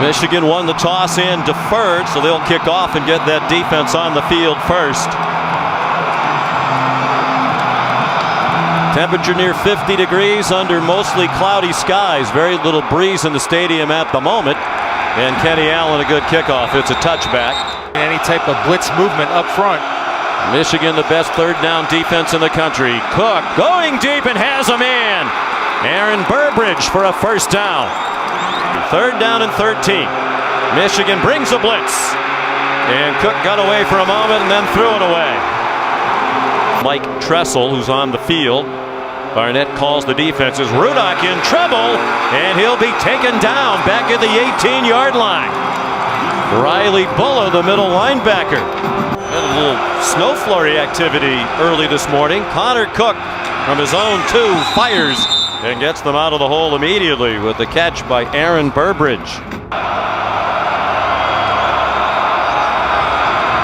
Michigan won the toss and deferred, so they'll kick off and get that defense on the field first. Temperature near 50 degrees under mostly cloudy skies. Very little breeze in the stadium at the moment. And Kenny Allen, a good kickoff. It's a touchback. Any type of blitz movement up front. Michigan, the best third down defense in the country. Cook going deep and has a man. Aaron Burbridge for a first down. Third down and 13. Michigan brings a blitz. And Cook got away for a moment and then threw it away. Mike Tressel, who's on the field. Barnett calls the defenses. Rudock in trouble, and he'll be taken down back at the 18-yard line. Riley Bulla, the middle linebacker. Had a little snow flurry activity early this morning. Connor Cook from his own 2 fires and gets them out of the hole immediately with the catch by Aaron Burbridge.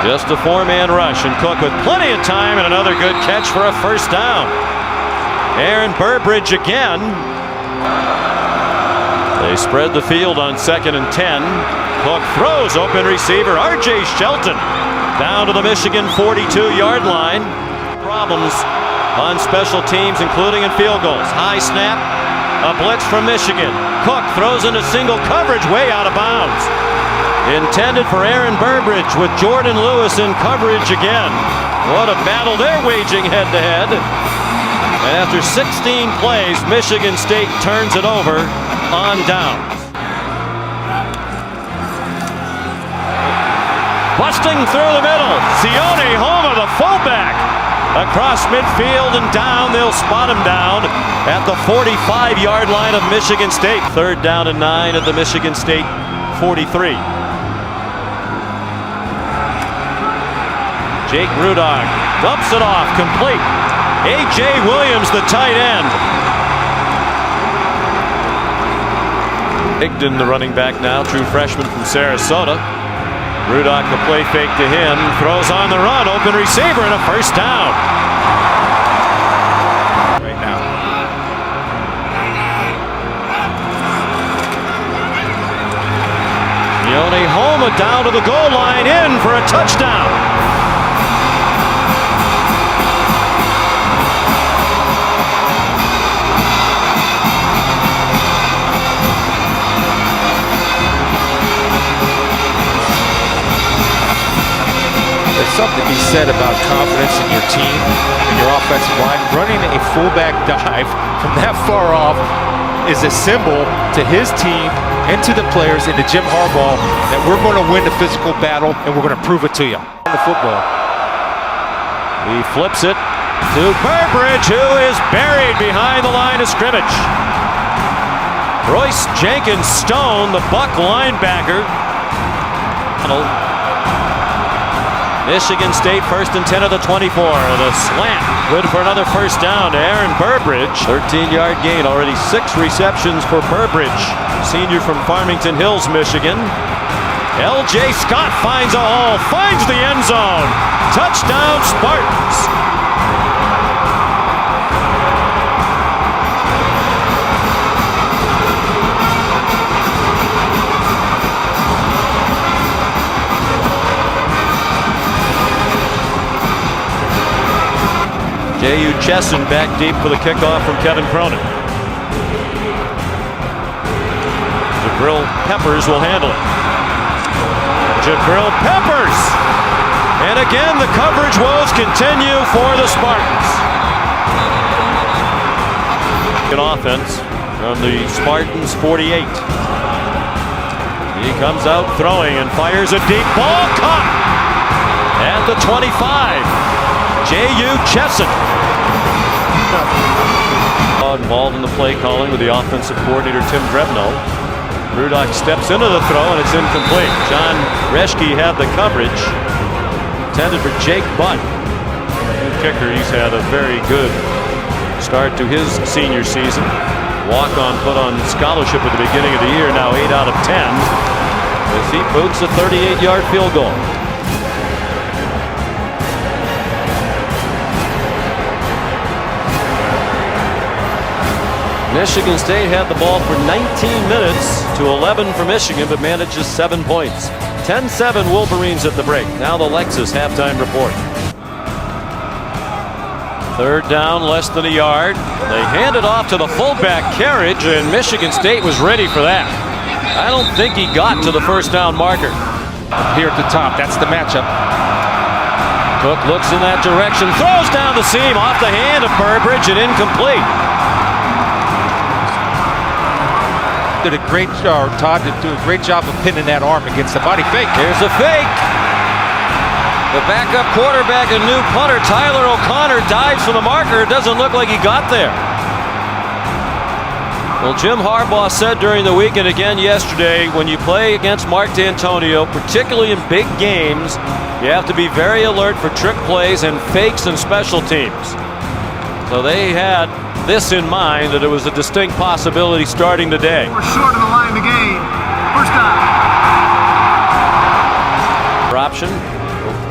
Just a 4-man rush, and Cook with plenty of time and another good catch for a first down. Aaron Burbridge again. They spread the field on 2nd and 10. Cook throws, open receiver R.J. Shelton down to the Michigan 42-yard line. Problems on special teams, including in field goals. High snap, a blitz from Michigan. Cook throws into single coverage way out of bounds. Intended for Aaron Burbridge with Jordan Lewis in coverage again. What a battle they're waging head-to-head. And after 16 plays, Michigan State turns it over on downs. Busting through the middle, Sione Homa, the fullback. Across midfield and down, they'll spot him down at the 45-yard line of Michigan State. Third down and 9 at the Michigan State 43. Jake Rudock dumps it off, complete. A.J. Williams, the tight end. Higdon, the running back now, true freshman from Sarasota. Rudock, the play fake to him, throws on the run, open receiver, and a first down. Right now. Sione Homa down to the goal line, in for a touchdown. There's something to be said about confidence in your team and your offensive line. Running a fullback dive from that far off is a symbol to his team and to the players and to Jim Harbaugh that we're going to win the physical battle and we're going to prove it to you. On the football. He flips it to Burbridge, who is buried behind the line of scrimmage. Royce Jenkins Stone, the Buck linebacker. Michigan State first and 10 of the 24. The slant, good for another first down to Aaron Burbridge. 13-yard gain, already 6 receptions for Burbridge. Senior from Farmington Hills, Michigan. L.J. Scott finds a hole, finds the end zone. Touchdown Spartans. J.U. Chesson back deep for the kickoff from Kevin Cronin. Jabril Peppers will handle it. Jabril Peppers! And again, the coverage woes continue for the Spartans. Good offense from the Spartans 48. He comes out throwing and fires a deep ball, caught at the 25. J.U. Chesson. Involved in the play calling with the offensive coordinator Tim Drebno. Rudock steps into the throw and it's incomplete. John Reschke had the coverage. Intended for Jake Butt. New kicker, he's had a very good start to his senior season. Walk-on, put on scholarship at the beginning of the year, now 8 out of 10. As he boots a 38-yard field goal. Michigan State had the ball for 19 minutes to 11 for Michigan, but managed just 7 points. 10-7 Wolverines at the break. Now the Lexus halftime report. Third down, less than a yard. They hand it off to the fullback Carriage, and Michigan State was ready for that. I don't think he got to the first down marker. Here at the top, that's the matchup. Cook looks in that direction, throws down the seam off the hand of Burbridge and incomplete. Did a great job, Todd did do a great job of pinning that arm against the body fake. Here's a fake. The backup quarterback and new punter Tyler O'Connor dives for the marker. It doesn't look like he got there. Well, Jim Harbaugh said during the week and again yesterday, when you play against Mark D'Antonio, particularly in big games, you have to be very alert for trick plays and fakes and special teams. So they had this in mind, that it was a distinct possibility starting today. We're short of the line to gain. First down. Option.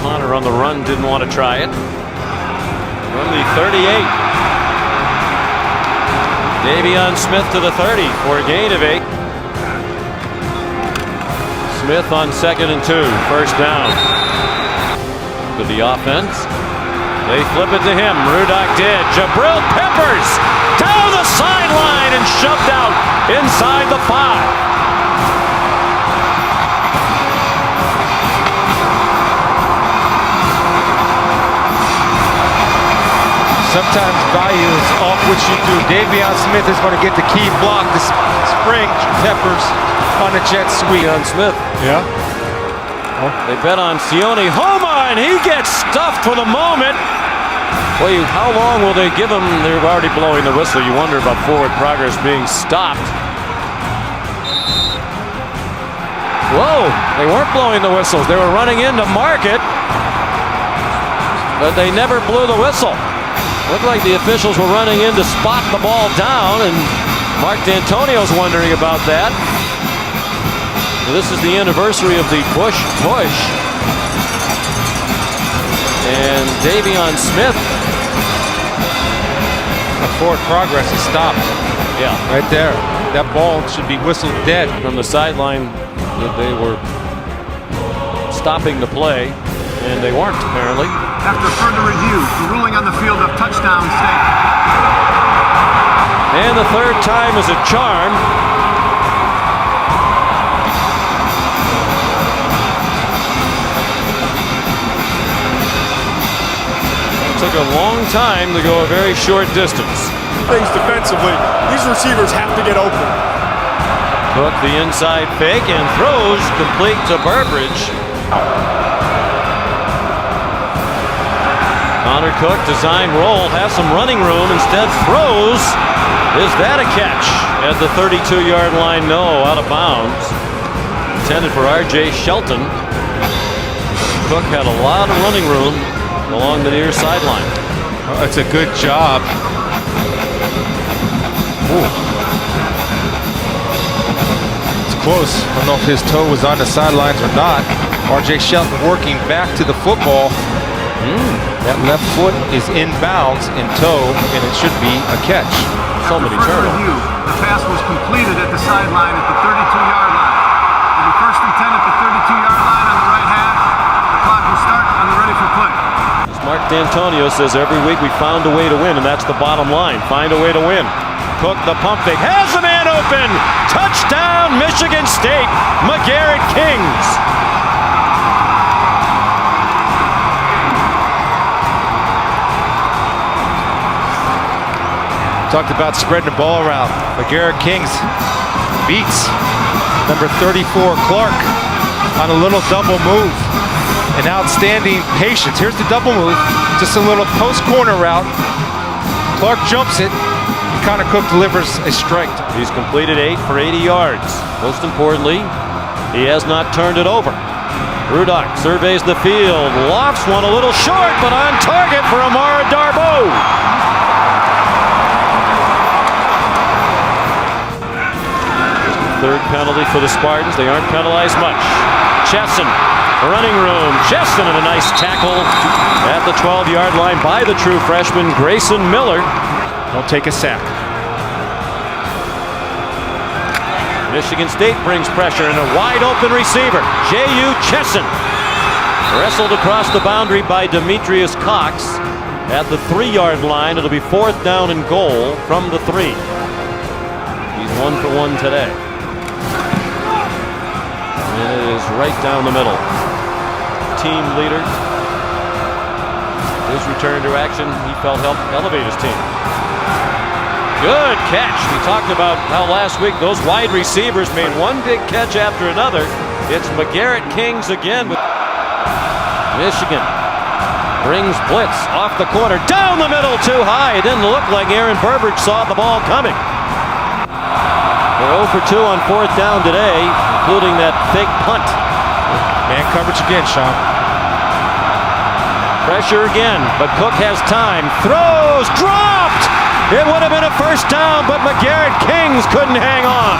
O'Connor on the run didn't want to try it. From the 38. Davion Smith to the 30 for a gain of 8. Smith on 2nd and 2. First down. To the offense. They flip it to him. Rudock did. Jabril Peppers down the sideline and shoved out inside the 5. Sometimes value is off what you do. Davion Smith is going to get the key block to spring Peppers on a jet sweep. On Smith. Yeah. They bet on Sione Homa, and he gets stuffed for the moment. Well, how long will they give him? They're already blowing the whistle. You wonder about forward progress being stopped. Whoa, they weren't blowing the whistles. They were running in to mark it, but they never blew the whistle. Looked like the officials were running in to spot the ball down, and Mark D'Antonio's wondering about that. Well, this is the anniversary of the Bush push. And Davion Smith. Forward progress is stopped. Yeah. Right there. That ball should be whistled dead. From the sideline, that they were stopping the play, and they weren't, apparently. After further review, the ruling on the field of touchdown state. And the third time is a charm. It took a long time to go a very short distance. Things defensively, these receivers have to get open. Cook the inside fake and throws complete to Burbridge. Connor Cook, design roll, has some running room, instead throws. Is that a catch? At the 32-yard line, no, out of bounds. Intended for R.J. Shelton. Cook had a lot of running room along the near sideline. It's a good job. Ooh. It's close. I don't know if his toe was on the sidelines or not. R.J. Shelton working back to the football. That left foot is in bounds in tow, and it should be a catch. So many After further turnovers. review, the pass was completed at the sideline at the 32-yard line. It'll be first and 10 at the 32-yard line on the right half. The clock will start on the ready for play. Mark D'Antonio says every week we found a way to win, and that's the bottom line. Find a way to win. Cook the pump fake, has the man open. Touchdown, Michigan State. McGarrett Kings. Talked about spreading the ball around. McGarrett Kings beats number 34 Clark on a little double move. An outstanding patience. Here's the double move. Just a little post corner route. Clark jumps it. And Connor Cook delivers a strike. He's completed 8 for 80 yards. Most importantly, he has not turned it over. Rudock surveys the field, lofts one a little short, but on target for Amara Darboh. Third penalty for the Spartans. They aren't penalized much. Chesson, running room. Chesson and a nice tackle at the 12-yard line by the true freshman Grayson Miller. Don't take a sack. Michigan State brings pressure and a wide open receiver. J.U. Chesson wrestled across the boundary by Demetrius Cox at the 3-yard line. It'll be 4th down and goal from the 3. He's 1 for 1 today. And it is right down the middle. Team leader. His return to action, he felt helped elevate his team. Good catch. We talked about how last week those wide receivers made one big catch after another. It's McGarrett Kings again. Michigan brings blitz off the corner, down the middle, too high. It didn't look like Aaron Burbridge saw the ball coming. They're 0 for 2 on 4th down today, including that fake punt. Man coverage again, Sean. Pressure again, but Cook has time. Throws, dropped! It would have been a 1st down, but McGarrett Kings couldn't hang on.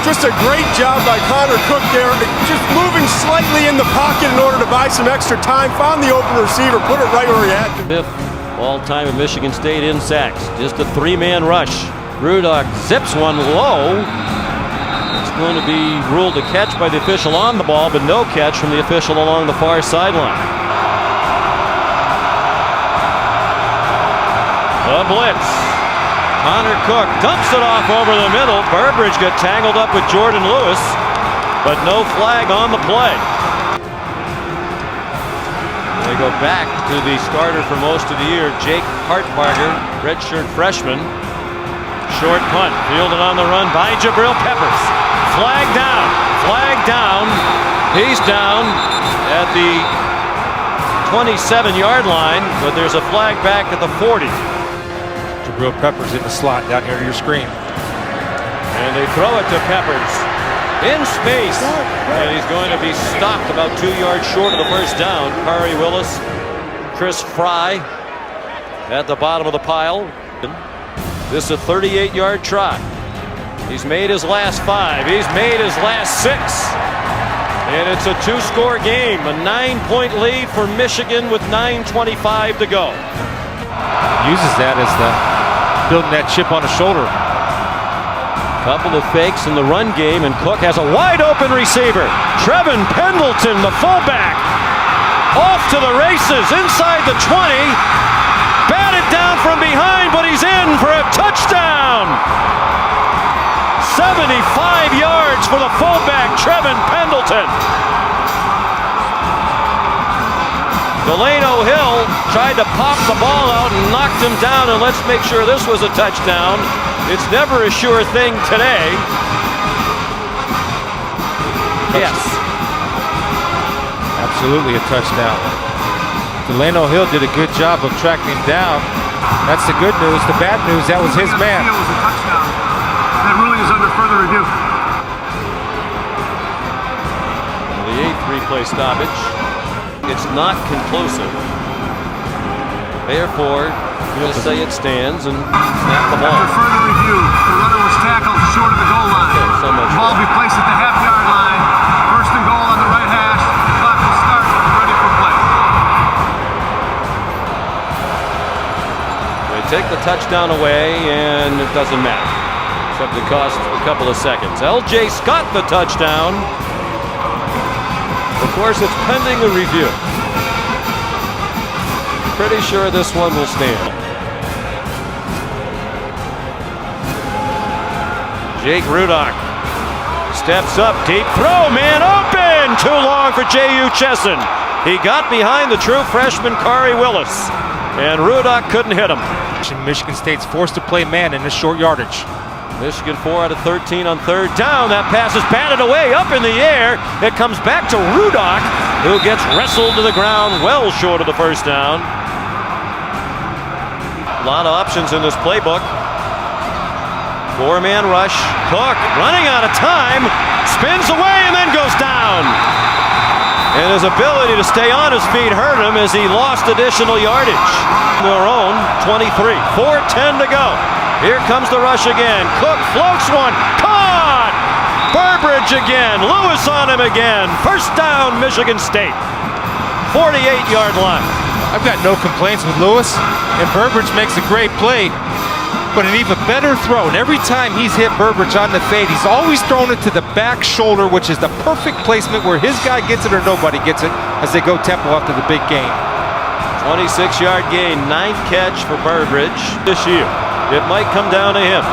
Just a great job by Connor Cook there, just moving slightly in the pocket in order to buy some extra time. Found the open receiver, put it right where he had to. 5th all-time in Michigan State in sacks. Just a 3-man rush. Rudock zips one low. It's going to be ruled a catch by the official on the ball, but no catch from the official along the far sideline. The blitz. Connor Cook dumps it off over the middle. Burbridge got tangled up with Jordan Lewis, but no flag on the play. They go back to the starter for most of the year, Jake Hartbarger, redshirt freshman. Short punt, fielded on the run by Jabril Peppers. Flag down, flag down. He's down at the 27-yard line, but there's a flag back at the 40. Jabril Peppers in the slot down here to your screen. And they throw it to Peppers in space, and he's going to be stopped about 2 yards short of the 1st down. Khari Willis, Chris Fry at the bottom of the pile. This is a 38-yard try. He's made his last 5. He's made his last 6. And it's a 2-score game. A 9-point lead for Michigan with 9:25 to go. Uses that as the building that chip on his shoulder. Couple of fakes in the run game, and Cook has a wide open receiver. Trevin Pendleton, the fullback, off to the races inside the 20. Batted down from behind, but he's in for a touchdown. 75 yards for the fullback, Trevin Pendleton. Delano Hill tried to pop the ball out and knocked him down, and let's make sure this was a touchdown. It's never a sure thing today. Yes. Absolutely a touchdown. Delano Hill did a good job of tracking him down. That's the good news. The bad news, that was his man. It was a touchdown. That ruling is under further review. The 8th replay stoppage. It's not conclusive. Therefore, we'll say it stands and snap the ball. After further review, the runner was tackled short of the goal line. Okay, so much The ball will be placed at the half-yard line. 1st and goal on the right hash. The clock will start when ready for play. They take the touchdown away, and it doesn't matter. Except it cost a couple of seconds. L.J. Scott the touchdown. Of course, it's pending a review. Pretty sure this one will stand. Jake Rudock steps up, deep throw, man open! Too long for J.U. Chesson. He got behind the true freshman Khari Willis, and Rudock couldn't hit him. Michigan State's forced to play man in this short yardage. Michigan 4 out of 13 on 3rd down. That pass is batted away up in the air. It comes back to Rudock, who gets wrestled to the ground well short of the 1st down. A lot of options in this playbook. 4-man rush. Cook running out of time, spins away and then goes down. And his ability to stay on his feet hurt him as he lost additional yardage. Their own 23. 4:10 to go. Here comes the rush again. Cook floats one. Caught! Burbridge Burbridge again. Lewis on him again. First down, Michigan State. 48-yard line. I've got no complaints with Lewis, and Burbridge makes a great play, but an even better throw. And every time he's hit Burbridge on the fade, he's always thrown it to the back shoulder, which is the perfect placement where his guy gets it or nobody gets it as they go tempo after the big gain. 26-yard gain, 9th catch for Burbridge this year. It might come down to him.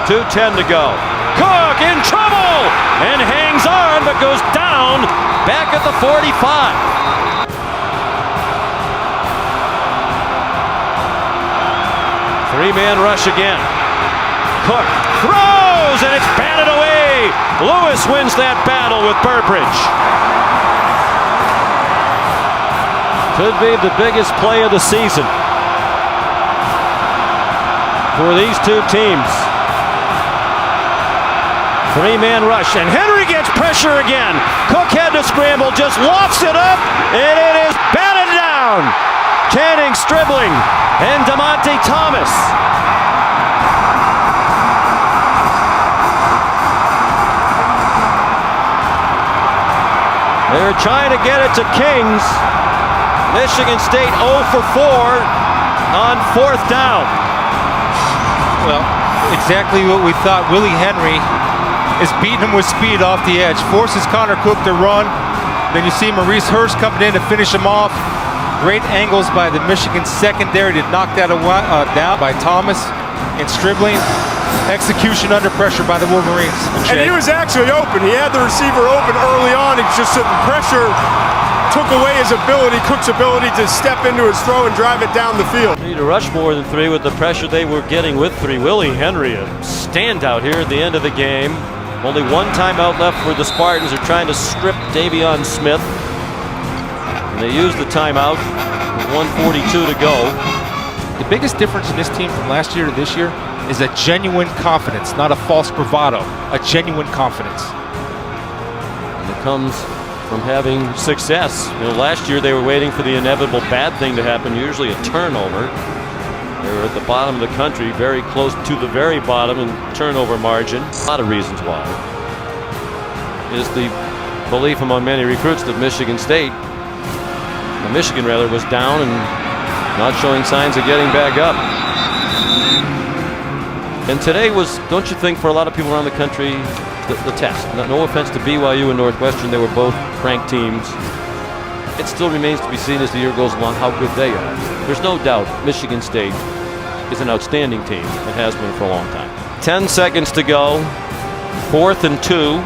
2:10 to go. Cook in trouble and hangs on, but goes down back at the 45. Three-man rush again. Cook throws, and it's batted away. Lewis wins that battle with Burbridge. Could be the biggest play of the season for these two teams. Three-man rush, and Henry gets pressure again. Cook had to scramble, just lofts it up, and it is batted down. Channing, Stribling, and DeMonte Thomas. They're trying to get it to Kings. Michigan State 0 for 4 on 4th down. Well, exactly what we thought. Willie Henry is beating him with speed off the edge, forces Connor Cook to run. Then you see Maurice Hurst coming in to finish him off. Great angles by the Michigan secondary to knock that down by Thomas and Stribling. Execution under pressure by the Wolverines. And he was actually open. He had the receiver open early on. It's just that the pressure took away his ability, Cook's ability to step into his throw and drive it down the field. Need to rush more than 3 with the pressure they were getting with 3. Willie Henry, a standout here at the end of the game. Only one timeout left for the Spartans. They're trying to strip Davion Smith. And they use the timeout. 1:42 to go. The biggest difference in this team from last year to this year is a genuine confidence, not a false bravado, a genuine confidence. And it comes from having success. You know, last year they were waiting for the inevitable bad thing to happen, usually a turnover. They were at the bottom of the country, very close to the very bottom in turnover margin. A lot of reasons why. Is the belief among many recruits that Michigan was down and not showing signs of getting back up. And today was, don't you think, for a lot of people around the country, the test. No offense to BYU and Northwestern, they were both ranked teams. It still remains to be seen as the year goes along how good they are. There's no doubt Michigan State is an outstanding team. It has been for a long time. 10 seconds to go. 4th and 2.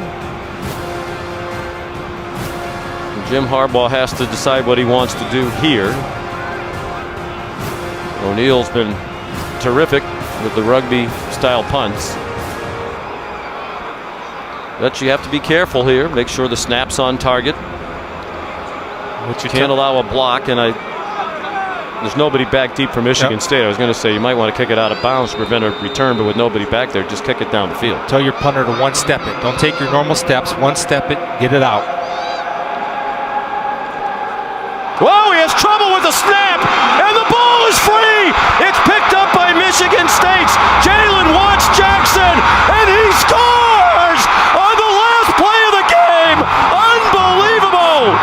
Jim Harbaugh has to decide what he wants to do here. O'Neill's been terrific with the rugby-style punts. But you have to be careful here. Make sure the snap's on target. You can't allow a block, and there's nobody back deep for Michigan State. I was going to say you might want to kick it out of bounds to prevent a return, but with nobody back there, just kick it down the field. Tell your punter to one-step it. Don't take your normal steps. One-step it, get it out. Whoa, he has trouble with the snap, and the ball is free. It's picked up by Michigan State's Jalen Watts Jackson, and he scores on the last play of the game. Unbelievable.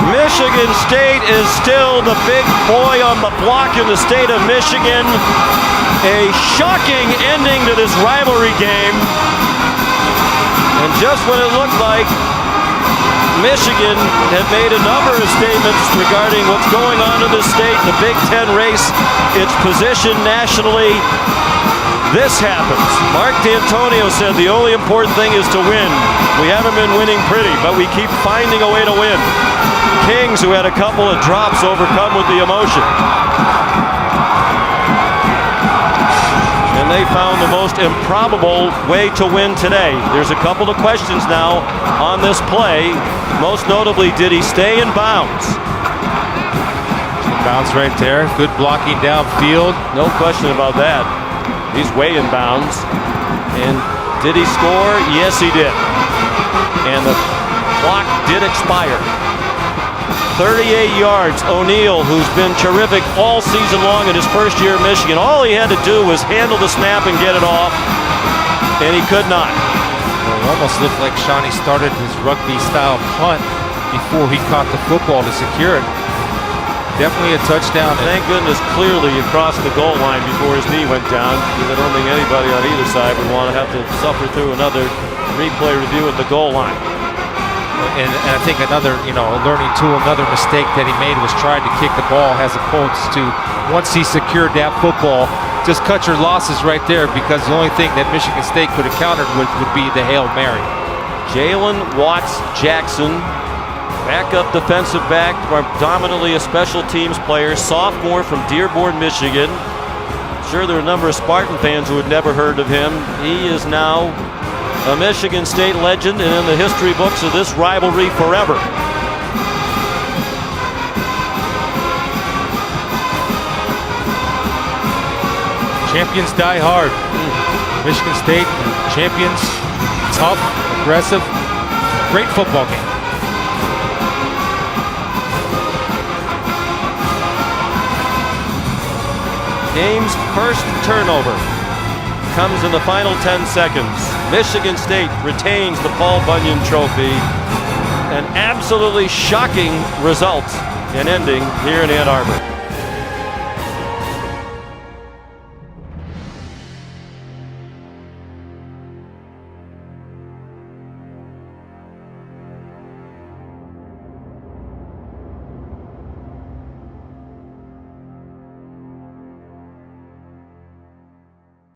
Michigan State is still the big boy on the block in the state of Michigan. A shocking ending to this rivalry game. And just when it looked like Michigan had made a number of statements regarding what's going on in the state, the Big Ten race, its position nationally, this happens. Mark D'Antonio said the only important thing is to win. We haven't been winning pretty, but we keep finding a way to win. Kings, who had a couple of drops, overcome with the emotion. And they found the most improbable way to win today. There's a couple of questions now on this play. Most notably, did he stay in bounds? Bounce right there. Good blocking downfield. No question about that. He's way in bounds. And did he score? Yes, he did. And the clock did expire. 38 yards. O'Neal, who's been terrific all season long in his first year at Michigan. All he had to do was handle the snap and get it off, and he could not. Well, it almost looked like Shawnee started his rugby-style punt before he caught the football to secure it. Definitely a touchdown. Thank goodness clearly across the goal line before his knee went down, because I don't think anybody on either side would want to have to suffer through another replay review at the goal line. And I think another, a learning tool, another mistake that he made was trying to kick the ball as opposed to, once he secured that football, just cut your losses right there, because the only thing that Michigan State could have countered would be the Hail Mary. Jalen Watts-Jackson, backup defensive back, predominantly a special teams player, sophomore from Dearborn, Michigan. Sure, there are a number of Spartan fans who had never heard of him. He is now a Michigan State legend and in the history books of this rivalry forever. Champions die hard. Michigan State, champions, tough, aggressive, great football game. Game's first turnover comes in the final 10 seconds. Michigan State retains the Paul Bunyan Trophy. An absolutely shocking result and ending here in Ann Arbor.